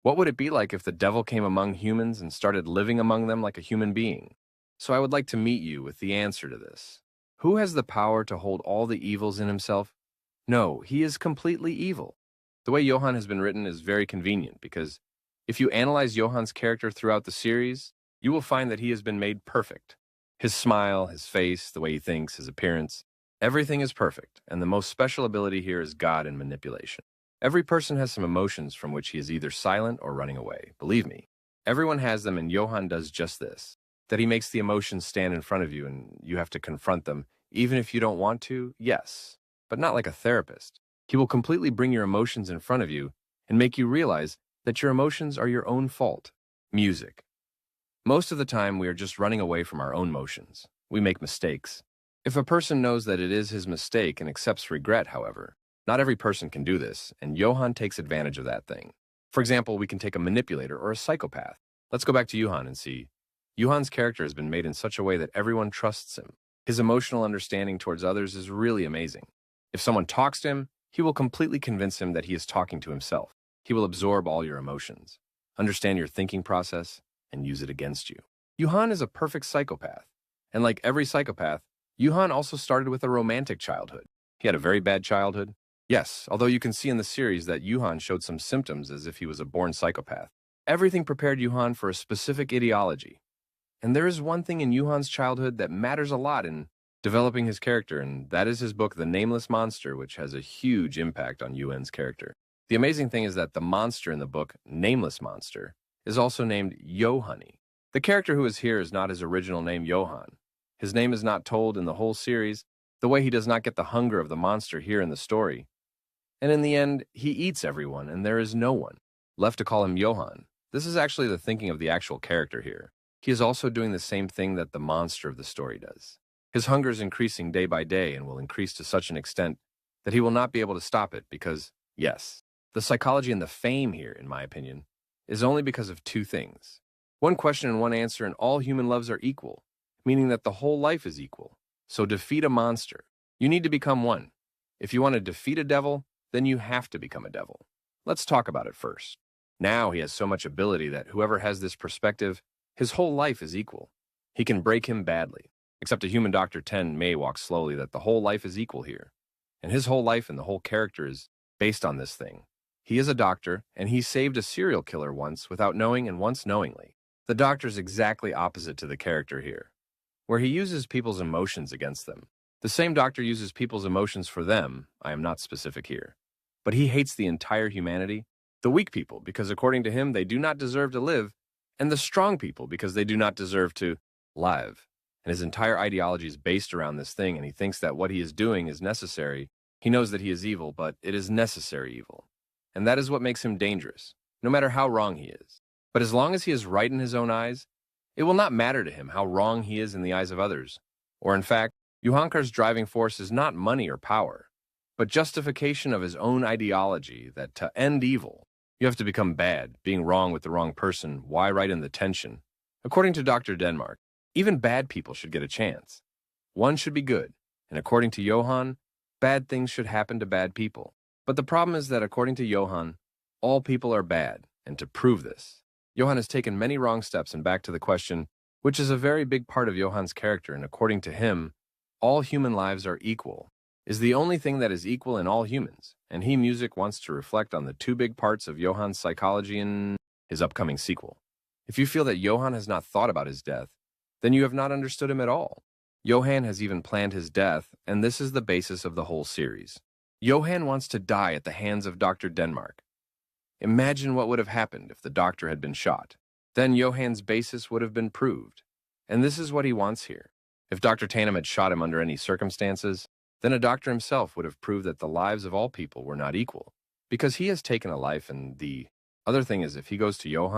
What would it be like if the devil came among humans and started living among them like a human being? So I would like to meet you with the answer to this. Who has the power to hold all the evils in himself? No, he is completely evil. The way Johan has been written is very convenient because if you analyze Johan's character throughout the series, you will find that he has been made perfect. His smile, his face, the way he thinks, his appearance, everything is perfect, and the most special ability here is God in manipulation. Every person has some emotions from which he is either silent or running away. Believe me, everyone has them, and Johan does just this. That he makes the emotions stand in front of you and you have to confront them, even if you don't want to, yes, but not like a therapist. He will completely bring your emotions in front of you and make you realize that your emotions are your own fault. Music. Most of the time, we are just running away from our own emotions. We make mistakes. If a person knows that it is his mistake and accepts regret, however, not every person can do this, and Johan takes advantage of that thing. For example, we can take a manipulator or a psychopath. Let's go back to Johan and see. Johan's character has been made in such a way that everyone trusts him. His emotional understanding towards others is really amazing. If someone talks to him, he will completely convince him that he is talking to himself. He will absorb all your emotions, understand your thinking process, and use it against you. Johan is a perfect psychopath. And like every psychopath, Johan also started with a romantic childhood. He had a very bad childhood. Yes, although you can see in the series that Johan showed some symptoms as if he was a born psychopath. Everything prepared Johan for a specific ideology. And there is one thing in Johan's childhood that matters a lot in developing his character, and that is his book, The Nameless Monster, which has a huge impact on Johan's character. The amazing thing is that the monster in the book, Nameless Monster, is also named Johanny. The character who is here is not his original name, Johan. His name is not told in the whole series, the way he does not get the hunger of the monster here in the story. And in the end, he eats everyone, and there is no one left to call him Johan. This is actually the thinking of the actual character here. He is also doing the same thing that the monster of the story does. His hunger is increasing day by day and will increase to such an extent that he will not be able to stop it because, yes, the psychology and the fame here, in my opinion, is only because of two things. One question and one answer, and all human loves are equal, meaning that the whole life is equal. So defeat a monster. You need to become one. If you want to defeat a devil, then you have to become a devil. Let's talk about it first. Now he has so much ability that whoever has this perspective, his whole life is equal. He can break him badly, except a human Dr. 10 may walk slowly that the whole life is equal here. And his whole life and the whole character is based on this thing. He is a doctor, and he saved a serial killer once without knowing and once knowingly. The doctor is exactly opposite to the character here, where he uses people's emotions against them. The same doctor uses people's emotions for them, I am not specific here. But he hates the entire humanity, the weak people, because according to him, they do not deserve to live, and the strong people, because they do not deserve to live. And his entire ideology is based around this thing, and he thinks that what he is doing is necessary. He knows that he is evil, but it is necessary evil. And that is what makes him dangerous, no matter how wrong he is. But as long as he is right in his own eyes, it will not matter to him how wrong he is in the eyes of others. Or in fact, Johankar's driving force is not money or power, but justification of his own ideology that to end evil, you have to become bad, being wrong with the wrong person, why right in the tension. According to Dr. Denmark, even bad people should get a chance. One should be good, and according to Johan, bad things should happen to bad people. But the problem is that according to Johan, all people are bad, and to prove this, Johan has taken many wrong steps and back to the question, which is a very big part of Johan's character, and according to him, all human lives are equal, is the only thing that is equal in all humans, and he music wants to reflect on the two big parts of Johan's psychology in his upcoming sequel. If you feel that Johan has not thought about his death, then you have not understood him at all. Johan has even planned his death, and this is the basis of the whole series. Johan wants to die at the hands of Dr. Denmark. Imagine what would have happened if the doctor had been shot. Then Johan's basis would have been proved, and this is what he wants here. If Dr. Tanem had shot him under any circumstances, then a doctor himself would have proved that the lives of all people were not equal, because he has taken a life, and the other thing is if he goes to Johan,